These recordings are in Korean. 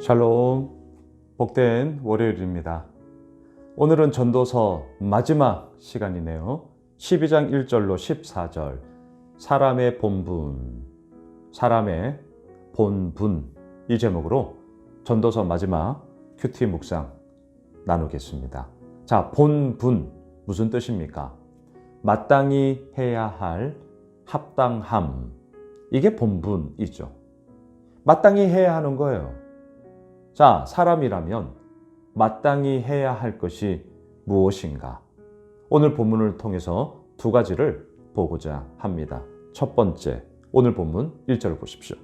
샬롬, 복된 월요일입니다. 오늘은 전도서 마지막 시간이네요. 12장 1절로 14절, 사람의 본분, 이 제목으로 전도서 마지막 큐티 묵상 나누겠습니다. 자, 본분 무슨 뜻입니까? 마땅히 해야 할 합당함, 이게 본분이죠. 마땅히 해야 하는 거예요. 자, 사람이라면 마땅히 해야 할 것이 무엇인가? 오늘 본문을 통해서 두 가지를 보고자 합니다. 첫 번째, 오늘 본문 1절을 보십시오.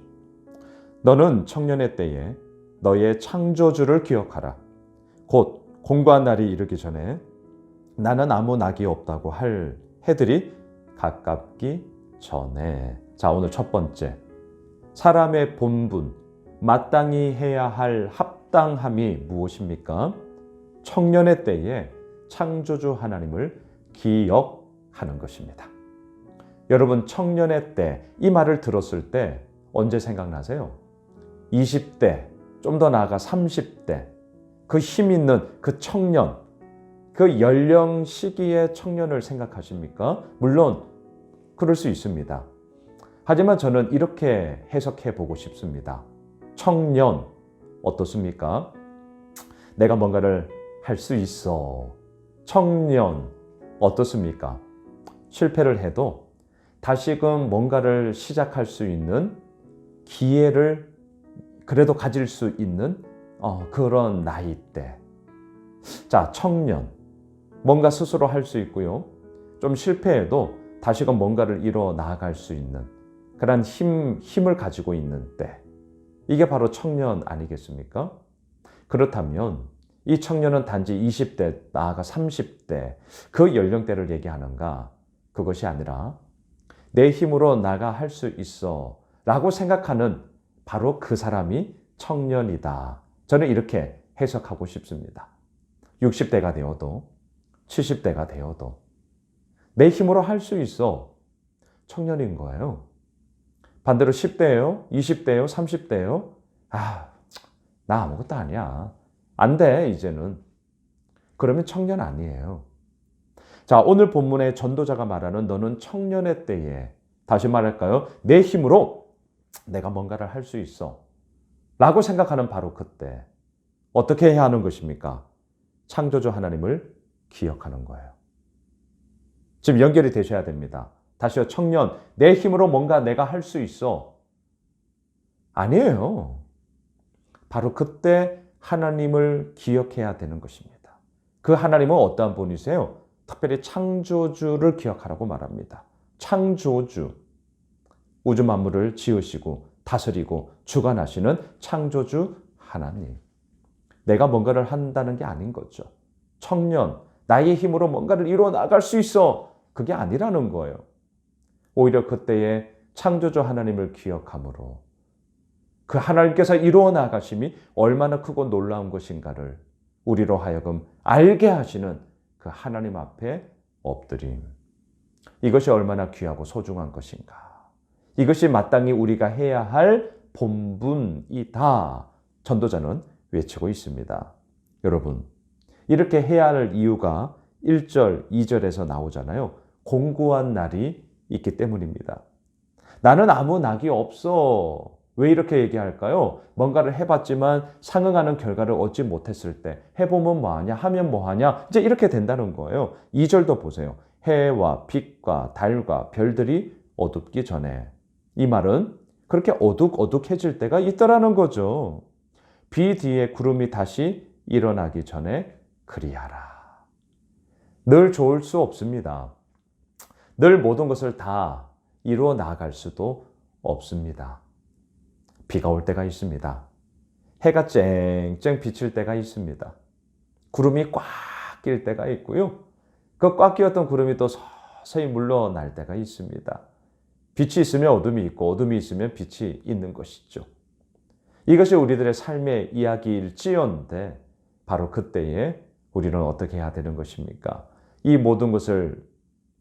너는 청년의 때에 너의 창조주를 기억하라. 곧 공고한 날이 이르기 전에 나는 아무 낙이 없다고 할 해들이 가깝기 전에. 자, 오늘 첫 번째, 사람의 본분, 마땅히 해야 할 합당함이 무엇입니까? 청년의 때에 창조주 하나님을 기억하는 것입니다. 여러분, 청년의 때, 이 말을 들었을 때 언제 생각나세요? 20대, 좀 더 나아가 30대, 그 힘 있는 그 청년, 그 연령 시기의 청년을 생각하십니까? 물론 그럴 수 있습니다. 하지만 저는 이렇게 해석해 보고 싶습니다. 청년, 어떻습니까? 내가 뭔가를 할 수 있어. 청년, 어떻습니까? 실패를 해도 다시금 뭔가를 시작할 수 있는 기회를 그래도 가질 수 있는 그런 나이대. 자, 청년, 뭔가 스스로 할 수 있고요. 좀 실패해도 다시금 뭔가를 이뤄 나아갈 수 있는 그런 힘을 가지고 있는 때. 이게 바로 청년 아니겠습니까? 그렇다면 이 청년은 단지 20대, 나아가 30대 그 연령대를 얘기하는가? 그것이 아니라 내 힘으로 나가 할 수 있어 라고 생각하는 바로 그 사람이 청년이다. 저는 이렇게 해석하고 싶습니다. 60대가 되어도 70대가 되어도 내 힘으로 할 수 있어. 청년인 거예요. 반대로 10대예요? 20대예요? 30대예요? 나 아무것도 아니야. 안 돼, 이제는. 그러면 청년 아니에요. 자, 오늘 본문의 전도자가 말하는 너는 청년의 때에, 다시 말할까요? 내 힘으로 내가 뭔가를 할 수 있어 라고 생각하는 바로 그때 어떻게 해야 하는 것입니까? 창조주 하나님을 기억하는 거예요. 지금 연결이 되셔야 됩니다. 다시요, 청년, 내 힘으로 뭔가 내가 할 수 있어. 아니에요. 바로 그때 하나님을 기억해야 되는 것입니다. 그 하나님은 어떠한 분이세요? 특별히 창조주를 기억하라고 말합니다. 창조주, 우주 만물을 지으시고 다스리고 주관하시는 창조주 하나님. 내가 뭔가를 한다는 게 아닌 거죠. 청년, 나의 힘으로 뭔가를 이루어 나갈 수 있어. 그게 아니라는 거예요. 오히려 그때에 창조주 하나님을 기억함으로 그 하나님께서 이루어 나가심이 얼마나 크고 놀라운 것인가를 우리로 하여금 알게 하시는 그 하나님 앞에 엎드림. 이것이 얼마나 귀하고 소중한 것인가. 이것이 마땅히 우리가 해야 할 본분이다. 전도자는 외치고 있습니다. 여러분, 이렇게 해야 할 이유가 1절, 2절에서 나오잖아요. 공고한 날이 있기 때문입니다. 나는 아무 낙이 없어. 왜 이렇게 얘기할까요? 뭔가를 해봤지만 상응하는 결과를 얻지 못했을 때 해보면 뭐하냐, 하면 뭐하냐, 이제 이렇게 된다는 거예요. 2절도 보세요. 해와 빛과 달과 별들이 어둡기 전에. 이 말은 그렇게 어둑어둑해질 때가 있더라는 거죠. 비 뒤에 구름이 다시 일어나기 전에 그리하라. 늘 좋을 수 없습니다. 늘 모든 것을 다 이루어 나갈 수도 없습니다. 비가 올 때가 있습니다. 해가 쨍쨍 비칠 때가 있습니다. 구름이 꽉 낄 때가 있고요. 그 꽉 끼었던 구름이 또 서서히 물러날 때가 있습니다. 빛이 있으면 어둠이 있고 어둠이 있으면 빛이 있는 것이죠. 이것이 우리들의 삶의 이야기일지언데 바로 그때에 우리는 어떻게 해야 되는 것입니까? 이 모든 것을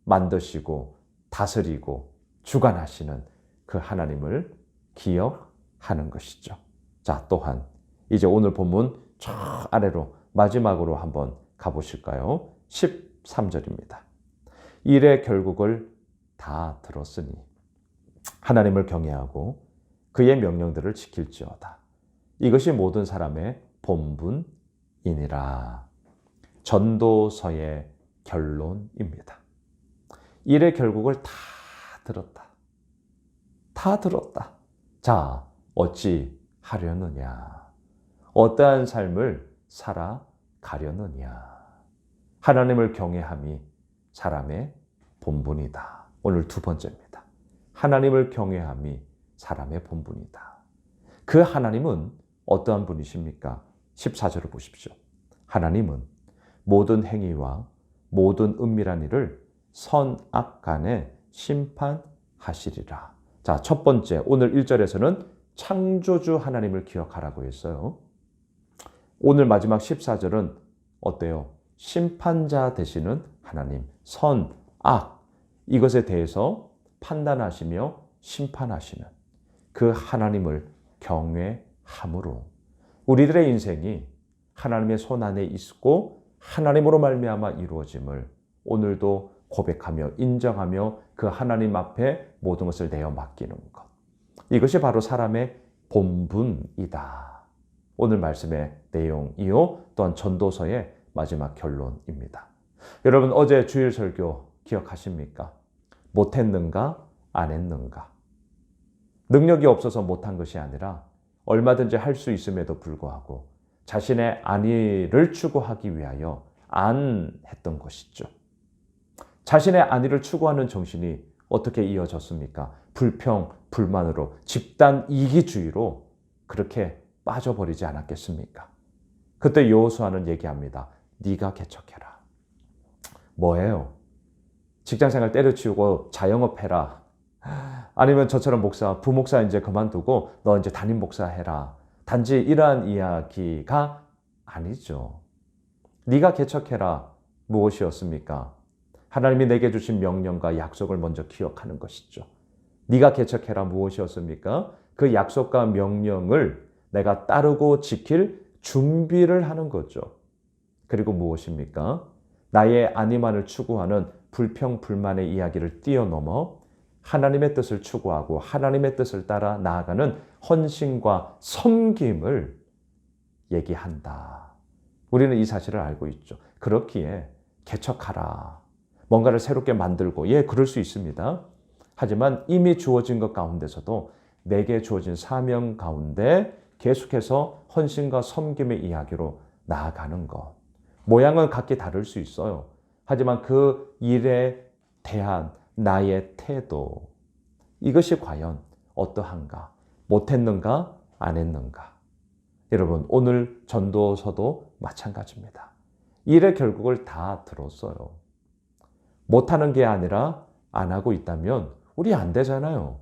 만드시고 다스리고 주관하시는 그 하나님을 기억하는 것이죠. 자, 또한 이제 오늘 본문 저 아래로 마지막으로 한번 가보실까요? 13절입니다. 일의 결국을 다 들었으니 하나님을 경외하고 그의 명령들을 지킬지어다. 이것이 모든 사람의 본분이니라. 전도서의 결론입니다. 일의 결국을 다 들었다. 다 들었다. 자, 어찌 하려느냐? 어떠한 삶을 살아가려느냐? 하나님을 경외함이 사람의 본분이다. 오늘 두 번째입니다. 하나님을 경외함이 사람의 본분이다. 그 하나님은 어떠한 분이십니까? 14절을 보십시오. 하나님은 모든 행위와 모든 은밀한 일을 선악 간에 심판하시리라. 자, 첫 번째, 오늘 1절에서는 창조주 하나님을 기억하라고 했어요. 오늘 마지막 14절은 어때요? 심판자 되시는 하나님, 선, 악, 이것에 대해서 판단하시며 심판하시는 그 하나님을 경외함으로 우리들의 인생이 하나님의 손 안에 있고 하나님으로 말미암아 이루어짐을 오늘도 고백하며 인정하며 그 하나님 앞에 모든 것을 내어 맡기는 것. 이것이 바로 사람의 본분이다. 오늘 말씀의 내용이요. 또한 전도서의 마지막 결론입니다. 여러분 어제 주일 설교 기억하십니까? 못했는가? 안 했는가? 능력이 없어서 못한 것이 아니라 얼마든지 할 수 있음에도 불구하고 자신의 안위를 추구하기 위하여 안 했던 것이죠. 자신의 안위를 추구하는 정신이 어떻게 이어졌습니까? 불평, 불만으로 집단 이기주의로 그렇게 빠져버리지 않았겠습니까? 그때 여호수아는 얘기합니다. 네가 개척해라. 뭐예요? 직장생활 때려치우고 자영업해라. 아니면 저처럼 부목사 이제 그만두고 너 이제 담임 목사 해라. 단지 이러한 이야기가 아니죠. 네가 개척해라. 무엇이었습니까? 하나님이 내게 주신 명령과 약속을 먼저 기억하는 것이죠. 네가 개척해라. 무엇이었습니까? 그 약속과 명령을 내가 따르고 지킬 준비를 하는 거죠. 그리고 무엇입니까? 나의 안위만을 추구하는 불평, 불만의 이야기를 뛰어넘어 하나님의 뜻을 추구하고 하나님의 뜻을 따라 나아가는 헌신과 섬김을 얘기한다. 우리는 이 사실을 알고 있죠. 그렇기에 개척하라. 뭔가를 새롭게 만들고 그럴 수 있습니다. 하지만 이미 주어진 것 가운데서도 내게 주어진 사명 가운데 계속해서 헌신과 섬김의 이야기로 나아가는 것. 모양은 각기 다를 수 있어요. 하지만 그 일에 대한 나의 태도, 이것이 과연 어떠한가? 못했는가? 안 했는가? 여러분, 오늘 전도서도 마찬가지입니다. 일의 결국을 다 들었어요. 못하는 게 아니라 안 하고 있다면 우리 안 되잖아요.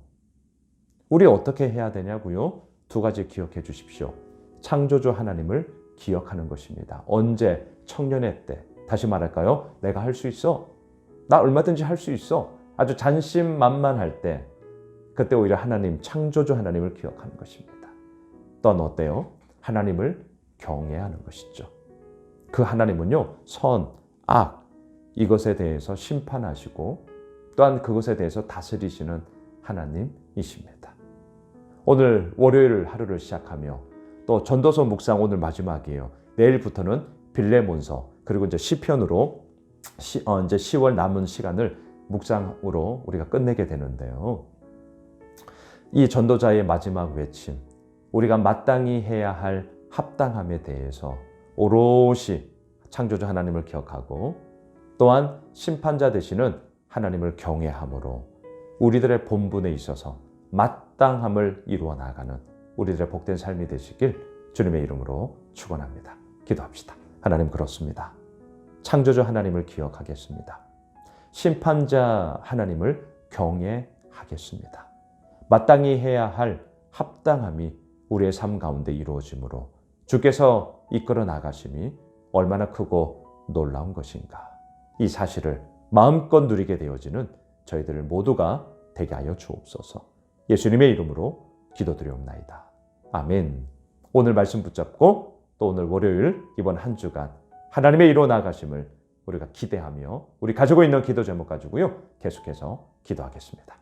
우리 어떻게 해야 되냐고요? 두 가지 기억해 주십시오. 창조주 하나님을 기억하는 것입니다. 언제? 청년의 때. 다시 말할까요? 내가 할 수 있어. 나 얼마든지 할 수 있어. 아주 자신만만할 때, 그때 오히려 하나님, 창조주 하나님을 기억하는 것입니다. 또한 어때요? 하나님을 경외하는 것이죠. 그 하나님은요, 선, 악, 이것에 대해서 심판하시고 또한 그것에 대해서 다스리시는 하나님이십니다. 오늘 월요일 하루를 시작하며 또 전도서 묵상 오늘 마지막이에요. 내일부터는 빌레몬서 그리고 이제 시편으로 이제 10월 남은 시간을 묵상으로 우리가 끝내게 되는데요. 이 전도자의 마지막 외침, 우리가 마땅히 해야 할 합당함에 대해서 오롯이 창조주 하나님을 기억하고 또한 심판자 되시는 하나님을 경외함으로 우리들의 본분에 있어서 마땅함을 이루어 나가는 우리들의 복된 삶이 되시길 주님의 이름으로 축원합니다. 기도합시다. 하나님, 그렇습니다. 창조주 하나님을 기억하겠습니다. 심판자 하나님을 경외하겠습니다. 마땅히 해야 할 합당함이 우리의 삶 가운데 이루어지므로 주께서 이끌어 나가심이 얼마나 크고 놀라운 것인가. 이 사실을 마음껏 누리게 되어지는 저희들 모두가 되게 하여 주옵소서. 예수님의 이름으로 기도드리옵나이다. 아멘. 오늘 말씀 붙잡고 또 오늘 월요일 이번 한 주간 하나님의 이로 나가심을 우리가 기대하며 우리 가지고 있는 기도 제목 가지고요. 계속해서 기도하겠습니다.